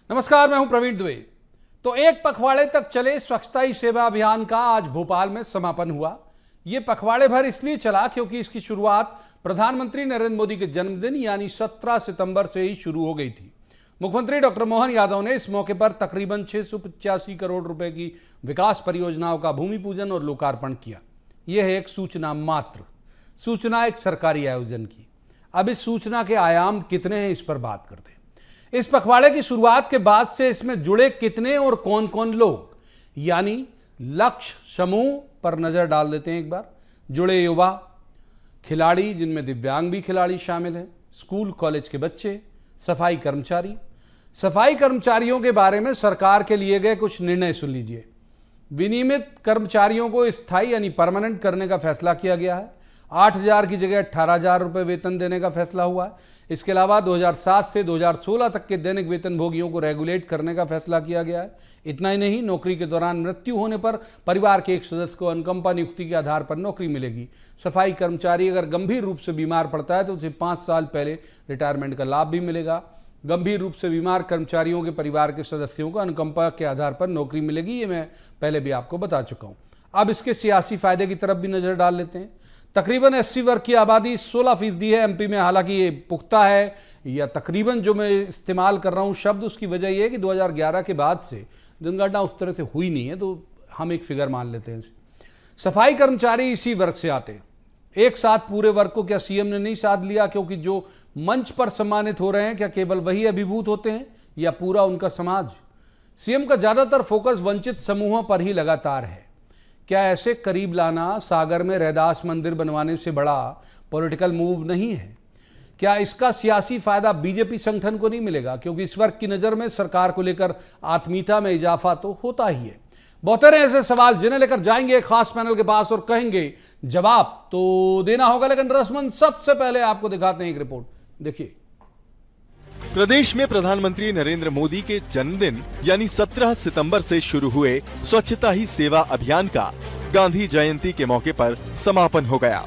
नमस्कार, मैं हूं प्रवीण दुबे। तो एक पखवाड़े तक चले स्वच्छता ही सेवा अभियान का आज भोपाल में समापन हुआ। यह पखवाड़े भर इसलिए चला क्योंकि इसकी शुरुआत प्रधानमंत्री नरेंद्र मोदी के जन्मदिन यानी 17 सितंबर से ही शुरू हो गई थी। मुख्यमंत्री डॉक्टर मोहन यादव ने इस मौके पर तकरीबन 685 करोड़ रुपए की विकास परियोजनाओं का भूमि पूजन और लोकार्पण किया। यह है एक सूचना मात्र, सूचना एक सरकारी आयोजन की। अब इस सूचना के आयाम कितने हैं, इस पर बात करते हैं। इस पखवाड़े की शुरुआत के बाद से इसमें जुड़े कितने और कौन कौन लोग, यानी लक्ष्य समूह पर नजर डाल देते हैं एक बार। जुड़े युवा, खिलाड़ी जिनमें दिव्यांग भी खिलाड़ी शामिल हैं, स्कूल कॉलेज के बच्चे, सफाई कर्मचारी। सफाई कर्मचारियों के बारे में सरकार के लिए गए कुछ निर्णय सुन लीजिए। विनियमित कर्मचारियों को स्थायी यानी परमानेंट करने का फैसला किया गया है। 8,000 की जगह 18,000 रुपये वेतन देने का फैसला हुआ है। इसके अलावा 2007 से 2016 तक के दैनिक वेतनभोगियों को रेगुलेट करने का फैसला किया गया है। इतना ही नहीं, नौकरी के दौरान मृत्यु होने पर परिवार के एक सदस्य को अनुकंपा नियुक्ति के आधार पर नौकरी मिलेगी। सफाई कर्मचारी अगर गंभीर रूप से बीमार पड़ता है तो उसे 5 साल पहले रिटायरमेंट का लाभ भी मिलेगा। गंभीर रूप से बीमार कर्मचारियों के परिवार के सदस्यों को अनुकंपा के आधार पर नौकरी मिलेगी। ये मैं पहले भी आपको बता चुका हूँ। अब इसके सियासी फायदे की तरफ भी नजर डाल लेते हैं। तकरीबन 80 वर्ग की आबादी 16% है एमपी में। हालांकि ये पुख्ता है या तकरीबन जो मैं इस्तेमाल कर रहा हूँ शब्द, उसकी वजह यह है कि 2011 के बाद से जनगणना उस तरह से हुई नहीं है, तो हम एक फिगर मान लेते हैं इसे। सफाई कर्मचारी इसी वर्ग से आते हैं। एक साथ पूरे वर्ग को क्या सीएम ने नहीं साथ लिया, क्योंकि जो मंच पर सम्मानित हो रहे हैं क्या केवल वही अभिभूत होते हैं या पूरा उनका समाज? सीएम का ज्यादातर फोकस वंचित समूहों पर ही लगातार है। क्या ऐसे करीब लाना सागर में रैदास मंदिर बनवाने से बड़ा पॉलिटिकल मूव नहीं है? क्या इसका सियासी फायदा बीजेपी संगठन को नहीं मिलेगा, क्योंकि इस वर्ग की नजर में सरकार को लेकर आत्मीयता में इजाफा तो होता ही है। बहुत सारे ऐसे सवाल जिन्हें लेकर जाएंगे एक खास पैनल के पास और कहेंगे जवाब तो देना होगा, लेकिन रस्मन सबसे पहले आपको दिखाते हैं एक रिपोर्ट, देखिए। प्रदेश में प्रधानमंत्री नरेंद्र मोदी के जन्मदिन यानी 17 सितंबर से शुरू हुए स्वच्छता ही सेवा अभियान का गांधी जयंती के मौके पर समापन हो गया।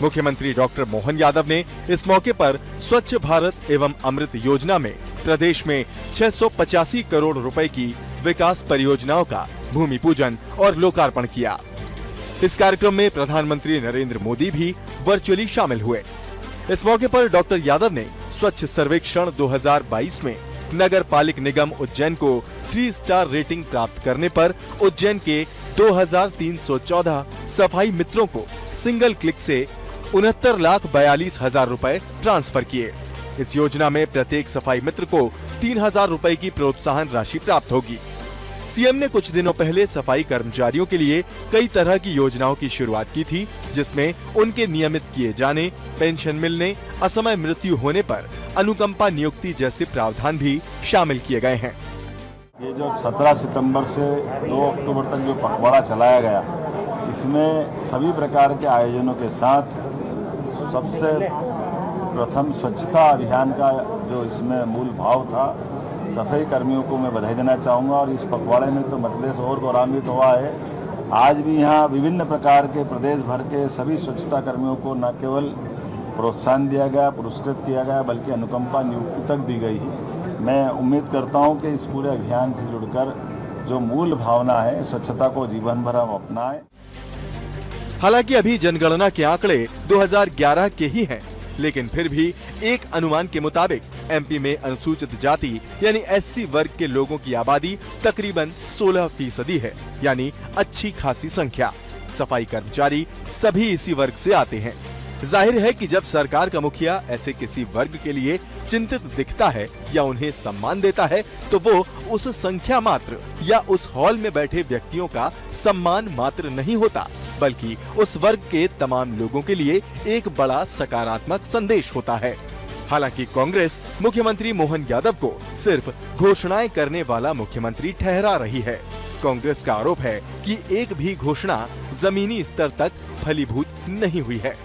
मुख्यमंत्री डॉक्टर मोहन यादव ने इस मौके पर स्वच्छ भारत एवं अमृत योजना में प्रदेश में 685 करोड़ रुपए की विकास परियोजनाओं का भूमि पूजन और लोकार्पण किया। इस कार्यक्रम में प्रधानमंत्री नरेंद्र मोदी भी वर्चुअली शामिल हुए। इस मौके पर डॉक्टर यादव ने स्वच्छ सर्वेक्षण 2022 में नगर पालिक निगम उज्जैन को 3 स्टार रेटिंग प्राप्त करने पर उज्जैन के 2,314 सफाई मित्रों को सिंगल क्लिक से 69,42,000 रुपए ट्रांसफर किए। इस योजना में प्रत्येक सफाई मित्र को 3,000 रुपए की प्रोत्साहन राशि प्राप्त होगी। सीएम ने कुछ दिनों पहले सफाई कर्मचारियों के लिए कई तरह की योजनाओं की शुरुआत की थी, जिसमें उनके नियमित किए जाने, पेंशन मिलने, असमय मृत्यु होने पर अनुकंपा नियुक्ति जैसे प्रावधान भी शामिल किए गए हैं। ये जो 17 सितंबर से 2 अक्टूबर तक जो पखवाड़ा चलाया गया, इसमें सभी प्रकार के आयोजनों के साथ सबसे प्रथम स्वच्छता अभियान का जो इसमें मूल भाव था, सफाई कर्मियों को मैं बधाई देना चाहूँगा। और इस पखवाड़े में तो मध्यप्रदेश और गौरवान्वित हुआ है। आज भी यहाँ विभिन्न प्रकार के प्रदेश भर के सभी स्वच्छता कर्मियों को न केवल प्रोत्साहन दिया गया, पुरस्कृत किया गया, बल्कि अनुकंपा नियुक्ति तक दी गई है। मैं उम्मीद करता हूँ कि इस पूरे अभियान से जुड़कर जो मूल भावना है, स्वच्छता को जीवन भर हम अपनाएं। हालांकि अभी जनगणना के आंकड़े 2011 के ही हैं, लेकिन फिर भी एक अनुमान के मुताबिक एमपी में अनुसूचित जाति यानी एससी वर्ग के लोगों की आबादी तकरीबन 16% है, यानी अच्छी खासी संख्या। सफाई कर्मचारी सभी इसी वर्ग से आते हैं। जाहिर है कि जब सरकार का मुखिया ऐसे किसी वर्ग के लिए चिंतित दिखता है या उन्हें सम्मान देता है, तो वो उस संख्या मात्र या उस हॉल में बैठे व्यक्तियों का सम्मान मात्र नहीं होता, बल्कि उस वर्ग के तमाम लोगों के लिए एक बड़ा सकारात्मक संदेश होता है। हालांकि कांग्रेस मुख्यमंत्री मोहन यादव को सिर्फ घोषणाएं करने वाला मुख्यमंत्री ठहरा रही है। कांग्रेस का आरोप है कि एक भी घोषणा जमीनी स्तर तक फलीभूत नहीं हुई है।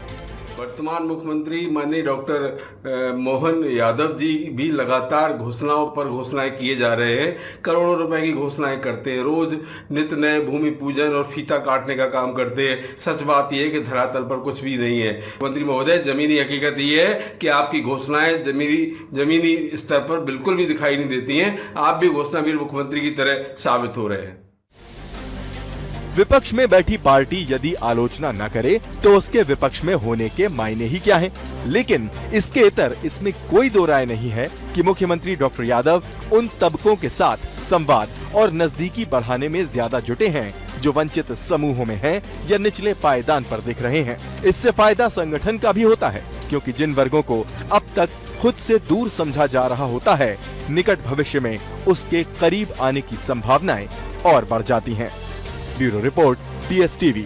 वर्तमान मुख्यमंत्री माननीय डॉक्टर मोहन यादव जी भी लगातार घोषणाओं पर घोषणाएं किए जा रहे हैं। करोड़ों रुपए की घोषणाएं करते हैं, रोज नित्य नए भूमि पूजन और फीता काटने का काम करते हैं। सच बात यह है कि धरातल पर कुछ भी नहीं है। मंत्री महोदय, जमीनी हकीकत यह है कि आपकी घोषणाएं जमीनी स्तर पर बिल्कुल भी दिखाई नहीं देती हैं। आप भी घोषणावीर मुख्यमंत्री की तरह साबित हो रहे हैं। विपक्ष में बैठी पार्टी यदि आलोचना न करे तो उसके विपक्ष में होने के मायने ही क्या हैं? लेकिन इसके इतर इसमें कोई दो राय नहीं है कि मुख्यमंत्री डॉक्टर यादव उन तबकों के साथ संवाद और नजदीकी बढ़ाने में ज्यादा जुटे हैं जो वंचित समूहों में हैं या निचले पायदान पर दिख रहे हैं। इससे फायदा संगठन का भी होता है, क्योंकि जिन वर्गों को अब तक खुद से दूर समझा जा रहा होता है, निकट भविष्य में उसके करीब आने की संभावनाएं और बढ़ जाती हैं। Bureau report, PSTV।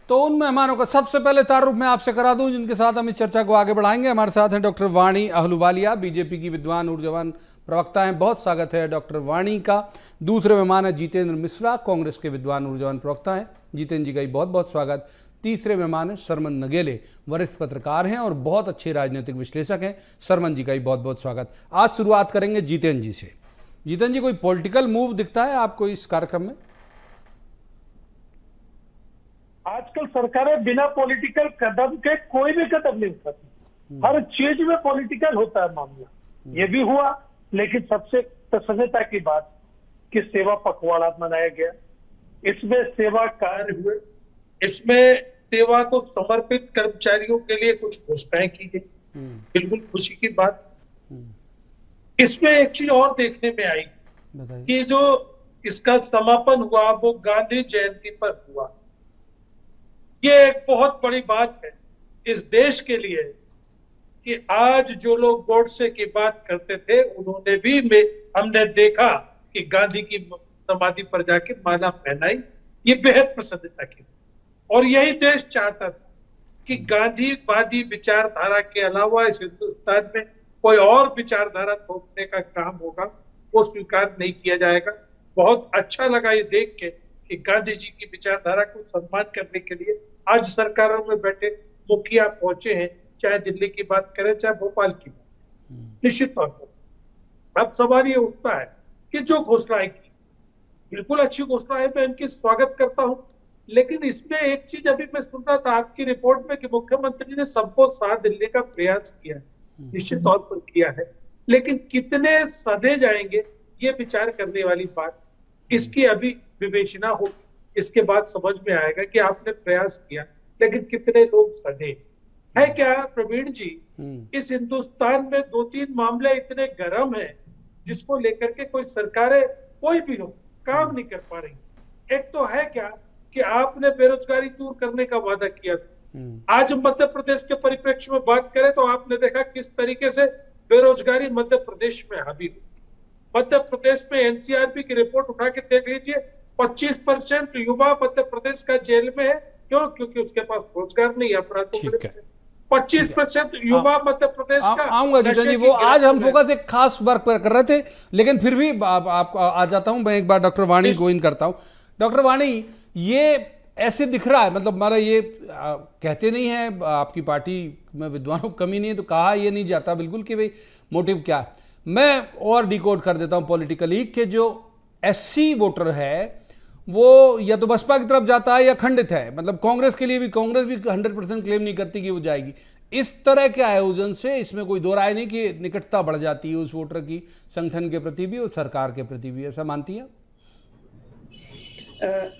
तो उन मेहमानों का सबसे पहले तारुफ मैं आपसे करा दूं जिनके साथ हम इस चर्चा को आगे बढ़ाएंगे। हमारे साथ हैं डॉक्टर वाणी अहलुवालिया, बीजेपी की विद्वान ऊर्जावान प्रवक्ता हैं। बहुत स्वागत है डॉक्टर वाणी का। दूसरे मेहमान है जितेंद्र मिश्रा, कांग्रेस के विद्वान ऊर्जावान प्रवक्ता हैं। जितेंद्र जी का बहुत बहुत स्वागत। तीसरे मेहमान है सरमन नगेले, वरिष्ठ पत्रकार हैं और बहुत अच्छे राजनीतिक विश्लेषक हैं। सरमन जी का बहुत बहुत स्वागत। आज शुरुआत करेंगे जितेंद्र जी से। जितेंद्र जी, कोई पॉलिटिकल मूव दिखता है आपको इस कार्यक्रम में? आजकल सरकारें बिना पॉलिटिकल कदम के कोई भी कदम नहीं उठाती। हर चीज में पॉलिटिकल होता है मामला। ये भी हुआ, लेकिन सबसे प्रसन्नता की बात कि सेवा पखवाड़ा मनाया गया। इसमें सेवा कार्य हुए, इसमें सेवा को समर्पित कर्मचारियों के लिए कुछ घोषणाएं की गई, बिल्कुल खुशी की बात। इसमें एक चीज और देखने में आई कि जो इसका समापन हुआ वो गांधी जयंती पर हुआ। ये एक बहुत बड़ी बात है इस देश के लिए कि आज जो लोग गोडसे की बात करते थे उन्होंने भी हमने देखा कि गांधी की समाधि पर जाके माला पहनाई। ये बेहद प्रसन्नता की, और यही देश चाहता था कि गांधीवादी विचारधारा के अलावा इस हिंदुस्तान में कोई और विचारधारा थोपने का काम होगा वो स्वीकार नहीं किया जाएगा। बहुत अच्छा लगा ये देख के कि गांधी जी की विचारधारा को सम्मान करने के लिए आज सरकारों में बैठे मुखिया पहुंचे हैं, चाहे दिल्ली की बात करें चाहे भोपाल की बात। निश्चित तौर पर अब सवाल ये उठता है कि जो घोषणाएं की बिल्कुल अच्छी घोषणा है, मैं इनकी स्वागत करता हूं। लेकिन इसमें एक चीज अभी मैं सुन रहा था आपकी रिपोर्ट में कि मुख्यमंत्री ने सबको साथ देने का प्रयास किया है। निश्चित तौर पर किया है, लेकिन कितने सधे जाएंगे ये विचार करने वाली बात, इसकी अभी विवेचना होगी। इसके बाद समझ में आएगा कि आपने प्रयास किया, लेकिन कितने लोग सधे है। क्या प्रवीण जी, इस हिंदुस्तान में 2-3 मामले इतने गर्म हैं जिसको लेकर के कोई सरकारें कोई भी हो काम नहीं कर पा रही। एक तो है क्या कि आपने बेरोजगारी दूर करने का वादा किया था। आज मध्य प्रदेश के परिप्रेक्ष्य में बात करें तो आपने देखा किस तरीके से बेरोजगारी मध्य प्रदेश में हावी हुई। मध्य प्रदेश में एनसीआरबी की रिपोर्ट उठा के देख लीजिए, 25% युवा मध्य प्रदेश का जेल में है। क्यों? क्योंकि उसके पास रोजगार नहीं है। अपराधों 25% युवा मध्य प्रदेश का। आऊंगा जितेंद्र जी, वो आज हम फोकस एक खास वर्क पर कर रहे थे, लेकिन फिर भी आपको आ जाता हूं। मैं एक बार डॉक्टर वाणी को इन करता हूं। डॉक्टर वाणी, ये ऐसे दिख रहा है, मतलब हमारा ये कहते नहीं है आपकी पार्टी में विद्वानों की कमी नहीं है, तो कहा ये नहीं जाता बिल्कुल कि भाई मोटिव क्या है। मैं और डिकोड कर देता हूं पॉलिटिकली कि जो SC वोटर है वो या तो बसपा की तरफ जाता है या खंडित है। मतलब कांग्रेस के लिए भी, कांग्रेस भी 100% क्लेम नहीं करती कि वो जाएगी। इस तरह के आयोजन से इसमें कोई दो राय नहीं कि निकटता बढ़ जाती है उस वोटर की संगठन के प्रति भी और सरकार के प्रति भी। ऐसा मानती है?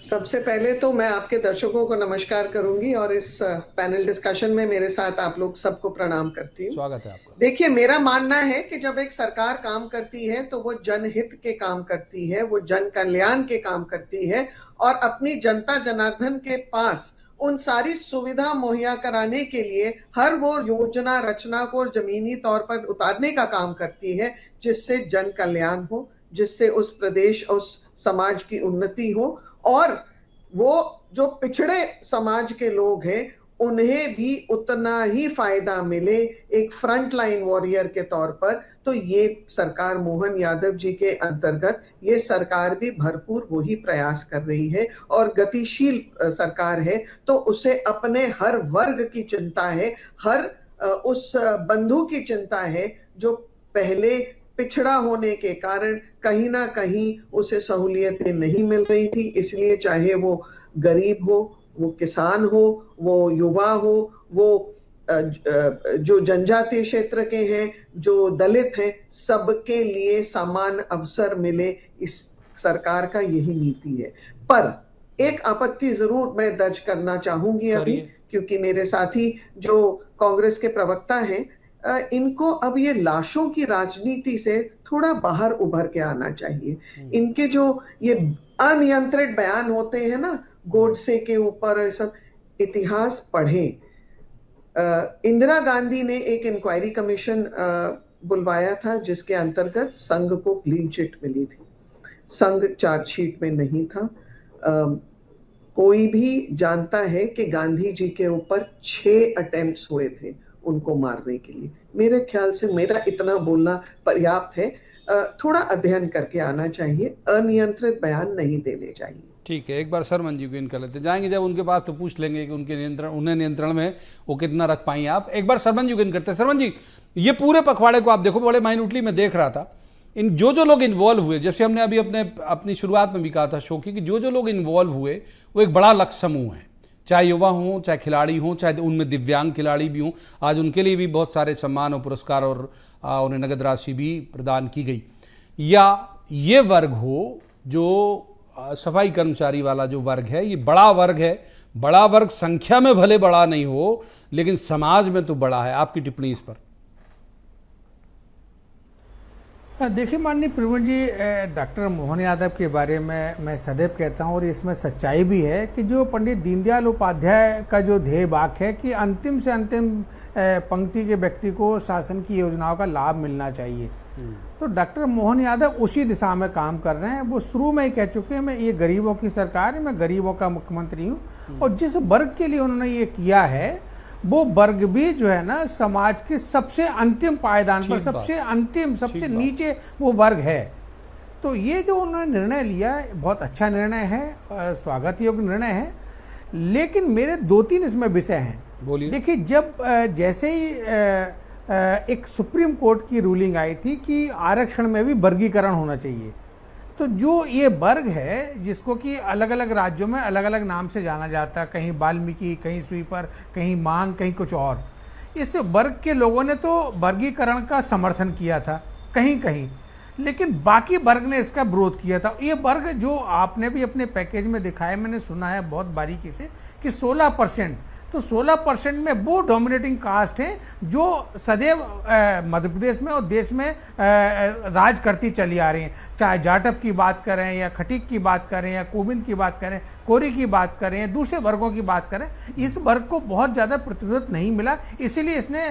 सबसे पहले तो मैं आपके दर्शकों को नमस्कार करूंगी और इस पैनल डिस्कशन में मेरे साथ आप लोग सबको प्रणाम करती हूँ। स्वागत है आपका। देखिए, मेरा मानना है कि जब एक सरकार काम करती है तो वो जनहित के काम करती है, वो जन कल्याण के काम करती है और अपनी जनता जनार्दन के पास उन सारी सुविधा मुहैया कराने के लिए हर वो योजना रचना को जमीनी तौर पर उतारने का काम करती है जिससे जन कल्याण हो, जिससे उस प्रदेश उस समाज की उन्नति हो और वो जो पिछड़े समाज के लोग हैं उन्हें भी उतना ही फायदा मिले एक फ्रंट लाइन वॉरियर के तौर पर, तो ये सरकार मोहन यादव जी के अंतर्गत ये सरकार भी भरपूर वही प्रयास कर रही है और गतिशील सरकार है। तो उसे अपने हर वर्ग की चिंता है, हर उस बंधु की चिंता है जो पहले पिछड़ा होने के कारण कहीं ना कहीं उसे सहूलियतें नहीं मिल रही थी। इसलिए चाहे वो गरीब हो, वो किसान हो, वो युवा हो, वो जो जनजातीय क्षेत्र के हैं, जो दलित हैं, सबके लिए समान अवसर मिले, इस सरकार का यही नीति है। पर एक आपत्ति जरूर मैं दर्ज करना चाहूंगी अभी, क्योंकि मेरे साथी जो कांग्रेस के प्रवक्ता हैं, इनको अब ये लाशों की राजनीति से थोड़ा बाहर उभर के आना चाहिए। इनके जो ये अनियंत्रित बयान होते हैं ना, गोडसे के ऊपर, सब इतिहास पढ़ें। इंदिरा गांधी ने एक इंक्वायरी कमीशन बुलवाया था जिसके अंतर्गत संघ को क्लीन चिट मिली थी। संघ चार्जशीट में नहीं था। कोई भी जानता है कि गांधी जी के ऊपर 6 अटेम्प्ट्स हुए थे उनको मारने के लिए। मेरे ख्याल से मेरा इतना बोलना पर्याप्त है। थोड़ा अध्ययन करके आना चाहिए, अनियंत्रित बयान नहीं देने चाहिए। ठीक है, एक बार शर्मन जी को इन कर लेते जाएंगे, जब उनके पास तो पूछ लेंगे कि उनके नियंत्रण में वो कितना रख पाई आप। एक बार शर्मन जी को इन करते। शर्मन जी, ये पूरे पखवाड़े को आप देखो, बड़े माइन्यूटली मैं देख रहा था, इन जो लोग इन्वॉल्व हुए, जैसे हमने अभी अपनी शुरुआत में भी कहा था शो की, कि जो लोग इन्वॉल्व हुए वो एक बड़ा लक्ष्य समूह है, चाहे युवा हों, चाहे खिलाड़ी हों, चाहे उनमें दिव्यांग खिलाड़ी भी हों। आज उनके लिए भी बहुत सारे सम्मान और पुरस्कार और उन्हें नगद राशि भी प्रदान की गई। या ये वर्ग हो जो सफाई कर्मचारी वाला जो वर्ग है, ये बड़ा वर्ग है। बड़ा वर्ग संख्या में भले बड़ा नहीं हो, लेकिन समाज में तो बड़ा है। आपकी टिप्पणी इस पर? देखिए माननीय प्रवीण जी, डॉक्टर मोहन यादव के बारे में मैं सदैव कहता हूं और इसमें सच्चाई भी है कि जो पंडित दीनदयाल उपाध्याय का जो ध्येय वाक्य है कि अंतिम से अंतिम पंक्ति के व्यक्ति को शासन की योजनाओं का लाभ मिलना चाहिए, तो डॉक्टर मोहन यादव उसी दिशा में काम कर रहे हैं। वो शुरू में ही कह चुके हैं, मैं ये गरीबों की सरकार है, मैं गरीबों का मुख्यमंत्री हूँ। और जिस वर्ग के लिए उन्होंने ये किया है, वो वर्ग भी जो है ना समाज के सबसे अंतिम पायदान पर, सबसे अंतिम, सबसे नीचे वो वर्ग है। तो ये जो उन्होंने निर्णय लिया बहुत अच्छा निर्णय है, स्वागत योग्य निर्णय है। लेकिन मेरे 2-3 इसमें विषय हैं। बोलिए। देखिए, जब जैसे ही एक सुप्रीम कोर्ट की रूलिंग आई थी कि आरक्षण में भी वर्गीकरण होना चाहिए, तो जो ये वर्ग है जिसको कि अलग अलग राज्यों में अलग अलग नाम से जाना जाता है, कहीं वाल्मीकि, कहीं स्वीपर, कहीं मांग, कहीं कुछ और, इस वर्ग के लोगों ने तो वर्गीकरण का समर्थन किया था कहीं कहीं, लेकिन बाकी वर्ग ने इसका विरोध किया था। ये वर्ग जो आपने भी अपने पैकेज में दिखाया, मैंने सुना है बहुत बारीकी से, कि 16%, तो 16% में वो डोमिनेटिंग कास्ट है जो सदैव मध्य प्रदेश में और देश में राज करती चली आ रही हैं। चाहे जाटव की बात करें या खटीक की बात करें या कोविंद की बात करें, कोरी की बात करें या दूसरे वर्गों की बात करें, इस वर्ग को बहुत ज़्यादा प्रतिनिधित्व नहीं मिला। इसीलिए इसने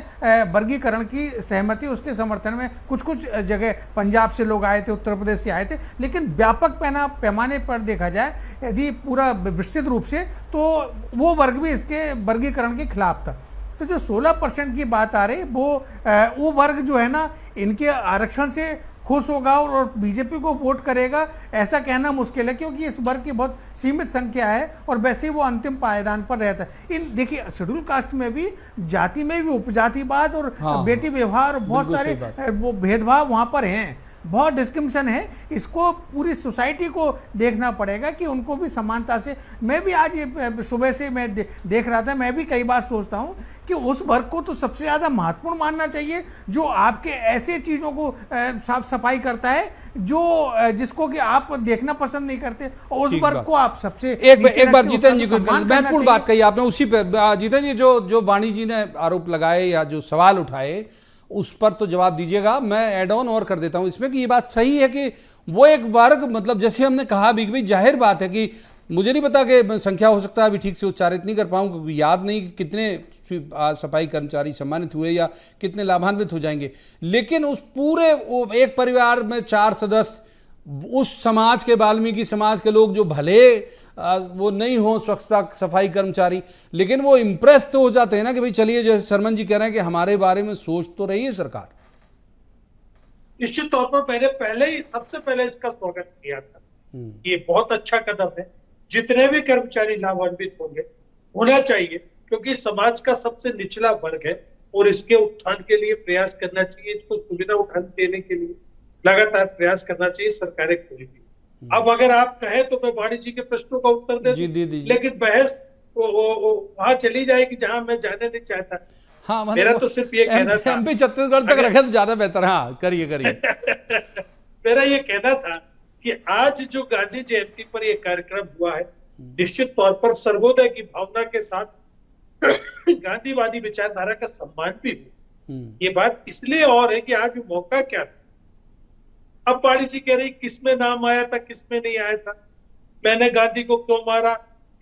वर्गीकरण की सहमति, उसके समर्थन में कुछ जगह पंजाब से लोग आए थे, उत्तर प्रदेश से आए थे, लेकिन व्यापक पैमाने पर देखा जाए यदि पूरा विस्तृत रूप से, तो वो वर्ग भी इसके वर्गीकरण के खिलाफ था। तो जो 16% की बात आ रही, वो वर्ग जो है ना, इनके आरक्षण से खुश होगा और बीजेपी को वोट करेगा, ऐसा कहना मुश्किल है, क्योंकि इस वर्ग की बहुत सीमित संख्या है और वैसे ही वो अंतिम पायदान पर रहता है। देखिए, शेड्यूल कास्ट में भी, जाति में भी उपजातिवाद और बेटी व्यवहार, बहुत सारे वो भेदभाव वहाँ पर हैं, बहुत डिस्क्रिमिनेशन है। इसको पूरी सोसाइटी को देखना पड़ेगा कि उनको भी समानता से। मैं भी आज ये सुबह से मैं देख रहा था, मैं भी कई बार सोचता हूँ कि उस वर्ग को तो सबसे ज़्यादा महत्वपूर्ण मानना चाहिए जो आपके ऐसे चीज़ों को साफ सफाई करता है जिसको कि आप देखना पसंद नहीं करते, और उस वर्ग को आप सबसे एक बार जीतन जी को महत्वपूर्ण बात कही आपने, उसी पे जीतन जी जो वाणी जी ने आरोप लगाए या जो सवाल उठाए, उस पर तो जवाब दीजिएगा। मैं एड ऑन और कर देता हूं इसमें कि ये बात सही है कि वो एक वर्ग, मतलब जैसे हमने कहा भी, भाई जाहिर बात है कि मुझे नहीं पता कि संख्या हो सकता है अभी ठीक से उच्चारित नहीं कर पाऊँ, क्योंकि याद नहीं कि कितने सफाई कर्मचारी सम्मानित हुए या कितने लाभान्वित हो जाएंगे, लेकिन उस पूरे एक परिवार में 4 सदस्य उस समाज के, वाल्मीकि समाज के लोग जो भले वो नहीं हो स्वच्छता सफाई कर्मचारी, लेकिन वो इम्प्रेस तो हो जाते हैं ना कि भाई चलिए, जैसे शर्मन जी कह रहे हैं कि हमारे बारे में सोच तो रही है सरकार। निश्चित तौर पर मैंने पहले ही सबसे पहले इसका स्वागत किया था। ये बहुत अच्छा कदम है। जितने भी कर्मचारी लाभान्वित होंगे, होना चाहिए, क्योंकि समाज का सबसे निचला वर्ग है और इसके उत्थान के लिए प्रयास करना चाहिए। इसको सुविधा उठाने देने के लिए लगातार प्रयास करना चाहिए सरकारें कोई भी। अब अगर आप कहें तो मैं वाणी जी के प्रश्नों का उत्तर दे दूं, लेकिन बहस वहां चली जाएगी जहां मैं जाने नहीं चाहता। हाँ, मेरा तो सिर्फ ये कहना था, MP छत्तीसगढ़ तक रखे तो ज्यादा बेहतर। हाँ, करिए मेरा ये कहना था कि आज जो गांधी जयंती पर ये कार्यक्रम हुआ है, निश्चित तौर पर सर्वोदय की भावना के साथ गांधीवादी विचारधारा का सम्मान भी हुआ। ये बात इसलिए और है कि आज मौका क्या था। अब वाणी जी कह रही किसमें नाम आया था, किसमें नहीं आया था, मैंने गांधी को क्यों मारा,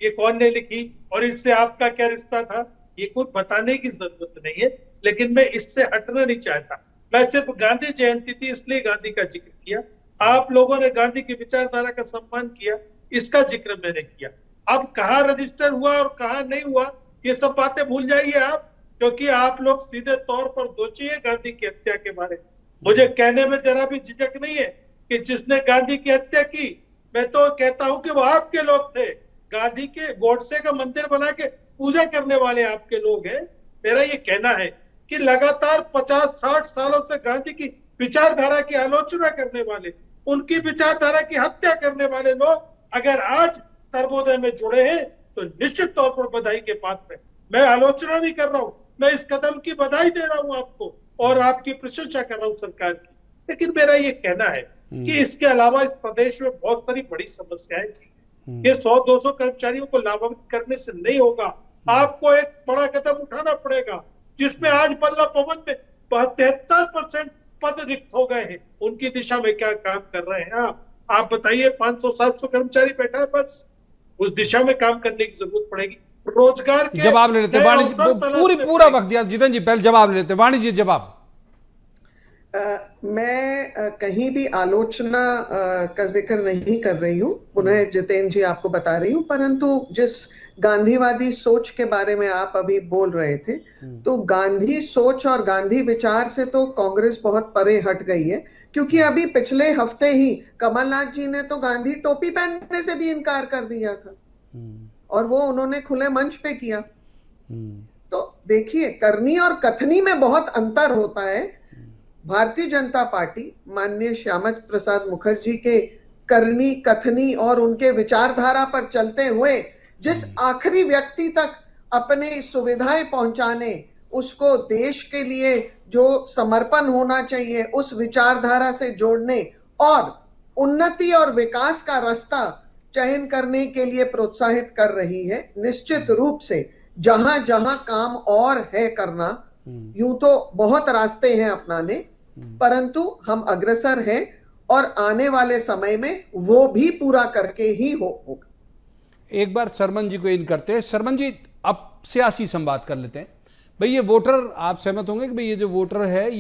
ये कौन ने लिखी और इससे आपका क्या रिश्ता था, ये कुछ बताने की जरूरत नहीं है। लेकिन मैं इससे हटना नहीं चाहता। मैं सिर्फ गांधी जयंती थी इसलिए गांधी का जिक्र किया। आप लोगों ने गांधी की विचारधारा का सम्मान किया, इसका जिक्र मैंने किया। अब कहाँ रजिस्टर हुआ और कहाँ नहीं हुआ, ये सब बातें भूल जाइए आप, क्योंकि आप लोग सीधे तौर पर दोषी है गांधी की हत्या के बारे में। मुझे कहने में जरा भी झिझक नहीं है कि जिसने गांधी की हत्या की, मैं तो कहता हूं कि वो आपके लोग थे। गांधी के गोडसे का मंदिर बना के पूजा करने वाले आपके लोग हैं। मेरा ये कहना है कि लगातार 50-60 सालों से गांधी की विचारधारा की आलोचना करने वाले, उनकी विचारधारा की हत्या करने वाले लोग अगर आज सर्वोदय में जुड़े हैं तो निश्चित तौर पर बधाई के पात्र है। मैं आलोचना नहीं कर रहा हूं, मैं इस कदम की बधाई दे रहा हूं आपको और आपकी प्रशंसा कर रहा हूं सरकार की। लेकिन मेरा ये कहना है कि इसके अलावा इस प्रदेश में बहुत सारी बड़ी समस्याएं थी। ये 100-200 कर्मचारियों को लाभान्वित करने से नहीं होगा। आपको एक बड़ा कदम उठाना पड़ेगा, जिसमें आज बल्लभ भवन में 73% पद रिक्त हो गए हैं। उनकी दिशा में क्या काम कर रहे हैं आप बताइए। 500-700 कर्मचारी बैठा है, बस उस दिशा में काम करने की जरूरत पड़ेगी। रोजगार के जवाब ले लेते वाणी जी, पूरा वक्त दिया जितेंद्र जी, पहले जवाब ले लेते वाणी जी। जवाब मैं कहीं भी आलोचना का जिक्र नहीं कर रही हूँ, पुनः जितेंद्र जी आपको बता रही हूँ, परंतु जिस गांधीवादी सोच के बारे में आप अभी बोल रहे थे, तो गांधी सोच और गांधी विचार से तो कांग्रेस बहुत परे हट गई है। क्योंकि अभी पिछले हफ्ते ही कमलनाथ जी ने तो गांधी टोपी पहनने से भी इनकार कर दिया था और वो उन्होंने खुले मंच पे किया। तो देखिए, करनी और कथनी में बहुत अंतर होता है। भारतीय जनता पार्टी माननीय श्यामा प्रसाद मुखर्जी के करनी कथनी और उनके विचारधारा पर चलते हुए जिस आखिरी व्यक्ति तक अपने सुविधाएं पहुंचाने, उसको देश के लिए जो समर्पण होना चाहिए उस विचारधारा से जोड़ने और उन्नति और विकास का रास्ता चयन करने के लिए प्रोत्साहित कर रही है। निश्चित रूप से जहां जहां काम और है करना, यूं तो बहुत रास्ते हैं अपनाने, परंतु हम अग्रसर हैं और आने वाले समय में वो भी पूरा करके ही होगा। एक बार शर्मन जी को इन करते हैं। शर्मन जी, अब सियासी संवाद कर लेते हैं। भाई ये वोटर, आप सहमत होंगे कि भाई ये जो वोटर है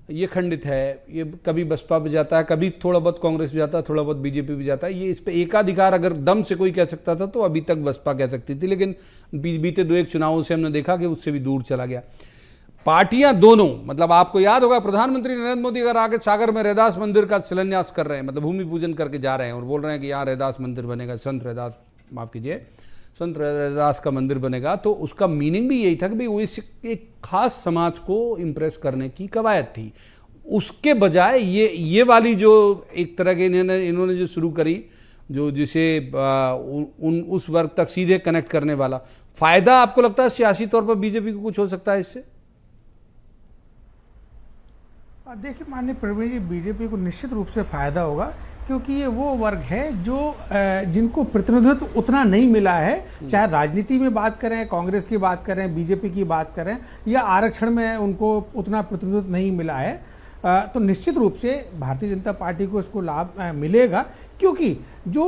ये खंडित है, ये कभी बसपा पे जाता है, कभी थोड़ा बहुत कांग्रेस पे जाता है, थोड़ा बहुत बीजेपी पे जाता है। ये इस पे एकाधिकार अगर दम से कोई कह सकता था तो अभी तक बसपा कह सकती थी, लेकिन बीते 2-1 चुनावों से हमने देखा कि उससे भी दूर चला गया। पार्टियां दोनों, मतलब आपको याद होगा प्रधानमंत्री नरेंद्र मोदी अगर आगे सागर में रैदास मंदिर का शिलान्यास कर रहे हैं, मतलब भूमि पूजन करके जा रहे हैं और बोल रहे हैं कि यहाँ रैदास मंदिर बनेगा, संत रैदास का मंदिर बनेगा, तो उसका मीनिंग भी यही था कि भाई वो इस एक खास समाज को इम्प्रेस करने की कवायद थी। उसके बजाय ये वाली जो एक तरह के इन्होंने जो शुरू करी, जो जिसे उस वर्ग तक सीधे कनेक्ट करने वाला, फायदा आपको लगता है सियासी तौर पर बीजेपी को कुछ हो सकता है इससे? देखिए माननीय प्रवीण जी, बीजेपी को निश्चित रूप से फायदा होगा, क्योंकि ये वो वर्ग है जो जिनको प्रतिनिधित्व उतना नहीं मिला है, चाहे राजनीति में बात करें, कांग्रेस की बात करें, बीजेपी की बात करें, या आरक्षण में उनको उतना प्रतिनिधित्व नहीं मिला है। तो निश्चित रूप से भारतीय जनता पार्टी को इसको लाभ मिलेगा, क्योंकि जो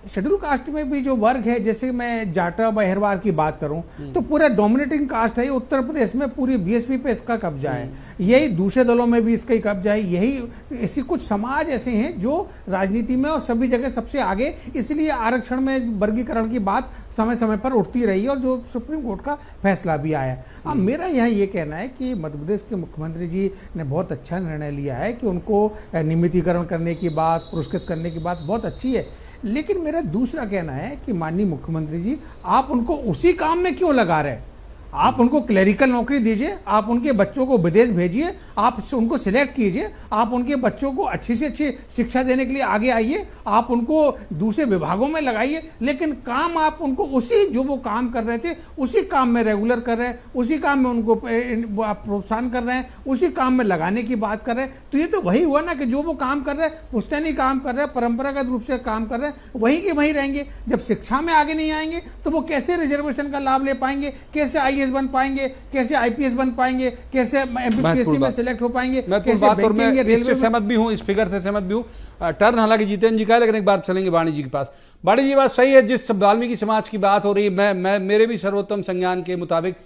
शेड्यूल कास्ट में भी जो वर्ग है, जैसे मैं जाटा बहरवार की बात करूं तो पूरा डोमिनेटिंग कास्ट है। उत्तर प्रदेश में पूरी बीएसपी पे इसका कब्जा है, यही दूसरे दलों में भी इसका ही कब्जा है। यही ऐसी कुछ समाज ऐसे हैं जो राजनीति में और सभी जगह सबसे आगे, इसलिए आरक्षण में वर्गीकरण की बात समय समय पर उठती रही है और जो सुप्रीम कोर्ट का फैसला भी आया। अब मेरा यहाँ ये कहना है कि मध्य प्रदेश के मुख्यमंत्री जी ने बहुत अच्छा निर्णय लिया है कि उनको नियमितीकरण करने की बात, पुरस्कृत करने की बात बहुत अच्छी है। लेकिन मेरा दूसरा कहना है कि माननीय मुख्यमंत्री जी, आप उनको उसी काम में क्यों लगा रहे हैं? आप उनको क्लरिकल नौकरी दीजिए, आप उनके बच्चों को विदेश भेजिए, आप उनको सिलेक्ट कीजिए, आप उनके बच्चों को अच्छी से अच्छी शिक्षा देने के लिए आगे आइए, आप उनको दूसरे विभागों में लगाइए। लेकिन काम आप उनको उसी जो वो काम कर रहे थे उसी काम में रेगुलर कर रहे हैं, उसी काम में उनको प्रोत्साहन कर रहे हैं, उसी काम में लगाने की बात कर रहे हैं। तो ये तो वही हुआ ना कि जो वो काम कर रहे हैं, पुश्तैनी काम कर रहे हैं, परंपरागत रूप से काम कर रहे हैं, वहीं के वहीं रहेंगे। जब शिक्षा में आगे नहीं आएंगे तो वो कैसे रिजर्वेशन का लाभ ले पाएंगे, कैसे आईएएस बन पाएंगे, कैसे आईपीएस बन पाएंगे, कैसे एमपीएससी में सिलेक्ट हो पाएंगे, कैसे बैंकिंग या रेलवे में। सहमत भी हूं, इस फिगर से सहमत भी हूं। टर्न हालांकि जितेंद्र जी का है, लेकिन एक बार चलेंगे वाणी जी के पास। वाणी जी, बात सही है, जिस वाल्मीकि समाज की बात हो रही है, मैं मेरे भी सर्वोत्तम संज्ञान के मुताबिक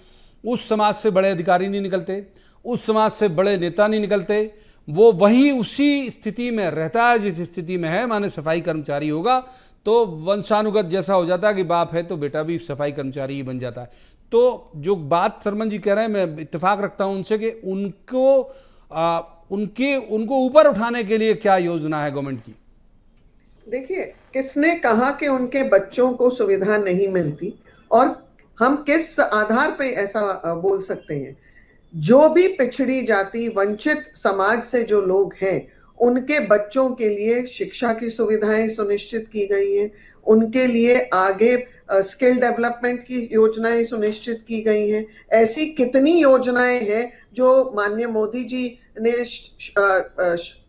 उस समाज से बड़े अधिकारी नहीं निकलते, उस समाज से बड़े नेता नहीं निकलते। वो वही उसी स्थिति में रहता है जिस स्थिति में है, माने सफाई कर्मचारी होगा तो वंशानुगत जैसा हो जाता है कि बाप है तो बेटा भी सफाई कर्मचारी ही बन जाता है। तो जो बात सरमन जी कह रहे हैं, मैं इत्तेफाक रखता हूं उनसे कि उनको ऊपर उठाने के लिए क्या योजना है गवर्नमेंट की? देखिए, किसने कहा कि उनके बच्चों को सुविधा नहीं मिलती और हम किस आधार पे ऐसा बोल सकते हैं? जो भी पिछड़ी जाति, वंचित समाज से जो लोग हैं, उनके बच्चों के लिए शिक्षा की सुविधाएं सुनिश्चित की गई हैं, उनके लिए आगे स्किल डेवलपमेंट की योजनाएं सुनिश्चित की गई हैं। ऐसी कितनी योजनाएं हैं जो माननीय मोदी जी ने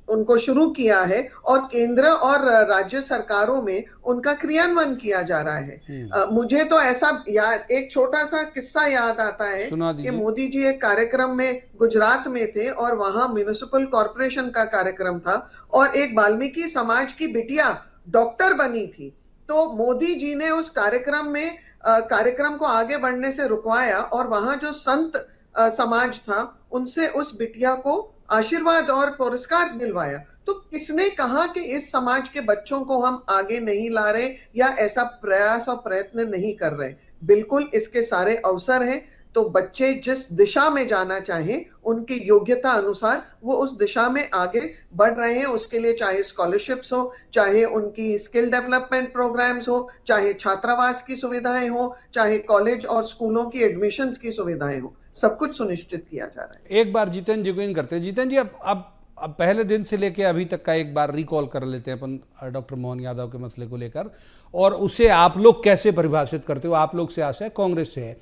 उनको शुरू किया है और केंद्र और राज्य सरकारों में उनका क्रियान्वयन किया जा रहा है। मुझे तो ऐसा याद, एक छोटा सा किस्सा याद आता है कि मोदी जी एक कार्यक्रम में गुजरात में थे और वहां म्युनिसिपल कॉर्पोरेशन का कार्यक्रम था और एक वाल्मीकि समाज की बिटिया डॉक्टर बनी थी। तो मोदी जी ने उस कार्यक्रम को आगे बढ़ने से रुकवाया और वहां जो संत समाज था उनसे उस बिटिया को आशीर्वाद और पुरस्कार दिलवाया। तो किसने कहा कि इस समाज के बच्चों को हम आगे नहीं ला रहे या ऐसा प्रयास और प्रयत्न नहीं कर रहे? बिल्कुल इसके सारे अवसर हैं। तो बच्चे जिस दिशा में जाना चाहें, उनकी योग्यता अनुसार वो उस दिशा में आगे बढ़ रहे हैं। उसके लिए चाहे स्कॉलरशिप्स हो, चाहे उनकी स्किल डेवलपमेंट प्रोग्राम्स हो, चाहे छात्रावास की सुविधाएं हो, चाहे कॉलेज और स्कूलों की एडमिशंस की सुविधाएं हो, सब कुछ सुनिश्चित किया जा रहा है। एक बार जितेंद्र जी को इन करते हैं। जितेंद्र जी, अब पहले दिन से लेके अभी तक का एक बार रिकॉल कर लेते हैं अपन डॉक्टर मोहन यादव के मसले को लेकर, और उसे आप लोग कैसे परिभाषित करते हो? आप लोग से आशा है, कांग्रेस से है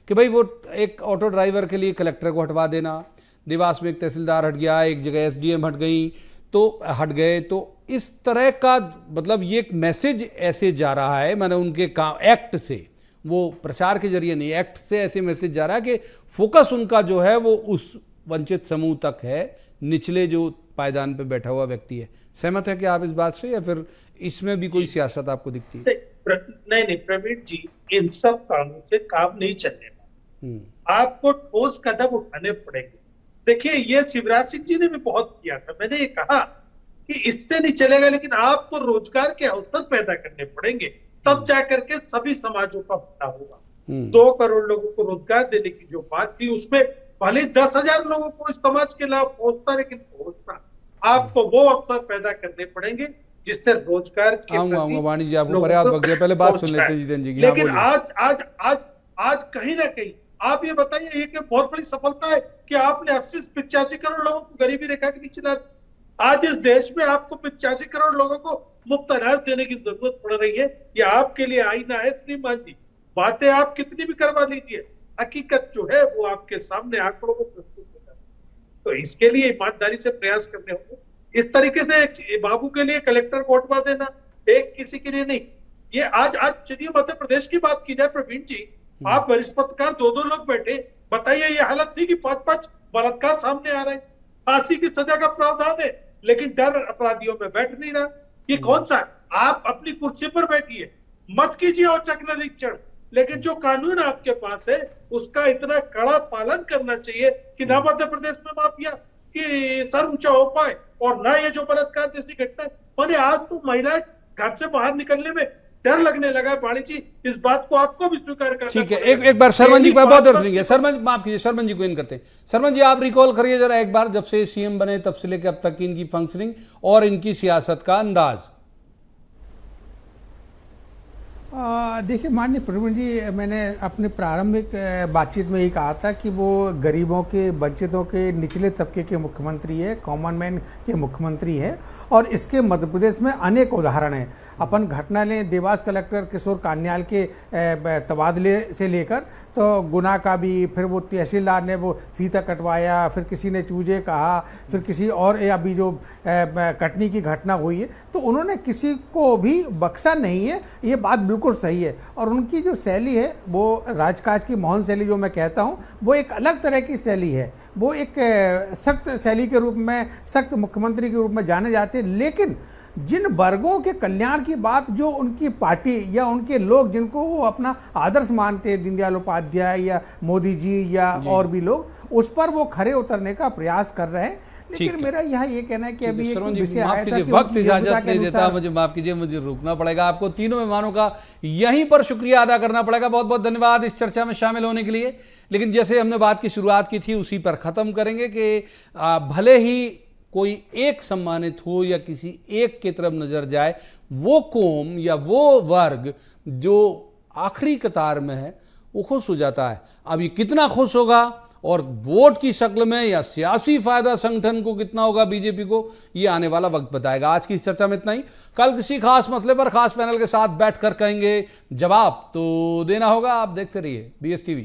कि भाई वो एक ऑटो ड्राइवर के लिए कलेक्टर को हटवा देना, देवास में एक तहसीलदार हट गया, एक जगह एसडीएम हट गए, तो इस तरह का मतलब ये एक मैसेज ऐसे जा रहा है, मैंने उनके एक्ट से, वो प्रचार के जरिए नहीं, एक्ट से ऐसे मैसेज जा रहा है कि फोकस उनका जो है वो उस वंचित समूह तक है, निचले जो पायदान पे बैठा हुआ व्यक्ति है। सहमत है कि आप इस बात से, या फिर इसमें भी कोई सियासत आपको दिखती है? नहीं प्रवीण जी, इन सब कामों से काम नहीं चलने, आपको ठोस कदम उठाने पड़ेंगे। देखिए, ये शिवराज सिंह जी ने भी बहुत किया था। मैंने ये कहा कि इससे नहीं चलेगा, लेकिन आपको रोजगार के अवसर पैदा करने पड़ेंगे, तब जाकर के सभी समाजों का भला होगा। 2 करोड़ लोगों को रोजगार देने की जो बात थी, उसमें भले 10,000 लोगों को इस समाज के लाभ पहुंचता, लेकिन पहुंचता आपको वो अवसर पैदा करने पड़ेंगे जिससे रोजगार के वाणी जी आपको पर्याप्त वक्त दिया, पहले बात सुन लेते हैं जितेंद्र जी की। लेकिन आज कहीं ना कहीं आप ये बताइए, ये कि बहुत बड़ी सफलता है कि आपने 80-85 करोड़ लोगों को गरीबी रेखा के नीचे ला। आज इस देश में आपको 85 करोड़ लोगों को मुफ्त अनाज देने की जरूरत पड़ रही है। ये आपके लिए आईना है श्रीमान जी, बातें आप कितनी भी करवा लीजिए, हकीकत जो है वो आपके सामने आंकड़ों को प्रस्तुत होता है। तो इसके लिए ईमानदारी से प्रयास करने होंगे। इस तरीके से बाबू के लिए कलेक्टर को हटवा देना, एक किसी के लिए नहीं। ये आज चलिए मध्य प्रदेश की बात की जाए प्रवीण जी, आप वरिष्ठ पत्रकार 2 लोग बैठे, बताइए ये हालत थी कि 5-5 बलात्कार सामने आ रहे हैं, फांसी की सजा का प्रावधान है, लेकिन डर अपराधियों में बैठ नहीं रहा। ये कौन सा है? आप अपनी कुर्सी पर बैठिए, मत कीजिए और चकनाचूर, लेकिन जो कानून आपके पास है उसका इतना कड़ा पालन करना चाहिए कि ना मध्य प्रदेश में माफिया की सर ऊंचा हो पाए और ना ये जो बलात्कार जैसी घटना। मैंने आज तो महिलाएं घर से बाहर निकलने में डर लगने लगा है। पाणी जी, इस बात को आपको भी स्वीकार करना ठीक है। पड़ेगा। एक बार सरमन जी पर बहुत बात अर्ज नहीं है। सरमन, माफ कीजिए, सरमन जी को इन करते हैं। सरमन जी, आप रिकॉल करिए जरा एक बार, जब से सीएम बने तब से लेकर अब तक की इनकी फंक्शनिंग और इनकी सियासत का अंदाज। देखिए माननीय प्रवीण जी, मैंने अपने प्रारंभिक बातचीत में ये कहा था कि वो गरीबों के, वंचितों के, निचले तबके के मुख्यमंत्री है, कॉमन मैन के मुख्यमंत्री है, और इसके मध्य प्रदेश में अनेक उदाहरण हैं। अपन घटना लें देवास कलेक्टर किशोर कान्याल के तबादले से लेकर, तो गुना का भी, फिर वो तहसीलदार ने वो फीता कटवाया, फिर किसी ने चूजे कहा, फिर किसी और, अभी जो कटनी की घटना हुई है, तो उन्होंने किसी को भी बख्शा नहीं है। ये बात बिल्कुल सही है। और उनकी जो शैली है वो राजकाज की मोहन शैली जो मैं कहता हूँ, वो एक अलग तरह की शैली है। वो एक सख्त शैली के रूप में, सख्त मुख्यमंत्री के रूप में जाने जाते हैं, लेकिन जिन वर्गों के कल्याण की बात जो उनकी पार्टी या उनके लोग जिनको वो अपना आदर्श मानते हैं, दीनदयाल उपाध्याय या मोदी जी या और भी लोग, उस पर वो खरे उतरने का प्रयास कर रहे हैं। लेकिन मेरा यहाँ ये कहना है कि अभी एक विषय आया था कि वक्त इजाजत नहीं देता, मुझे माफ कीजिए, मुझे रुकना पड़ेगा। आपको तीनों मेहमानों का यहीं पर शुक्रिया अदा करना पड़ेगा। बहुत बहुत धन्यवाद इस चर्चा में शामिल होने के लिए। लेकिन जैसे हमने बात की शुरुआत की थी, उसी पर खत्म करेंगे कि भले ही कोई एक सम्मानित हो या किसी एक की तरफ नजर जाए, वो कौम या वो वर्ग जो आखिरी कतार में है वो खुश हो जाता है। अब ये कितना खुश होगा और वोट की शक्ल में या सियासी फायदा संगठन को कितना होगा, बीजेपी को, ये आने वाला वक्त बताएगा। आज की इस चर्चा में इतना ही। कल किसी खास मसले पर खास पैनल के साथ बैठकर कहेंगे, जवाब तो देना होगा। आप देखते रहिए BSTV।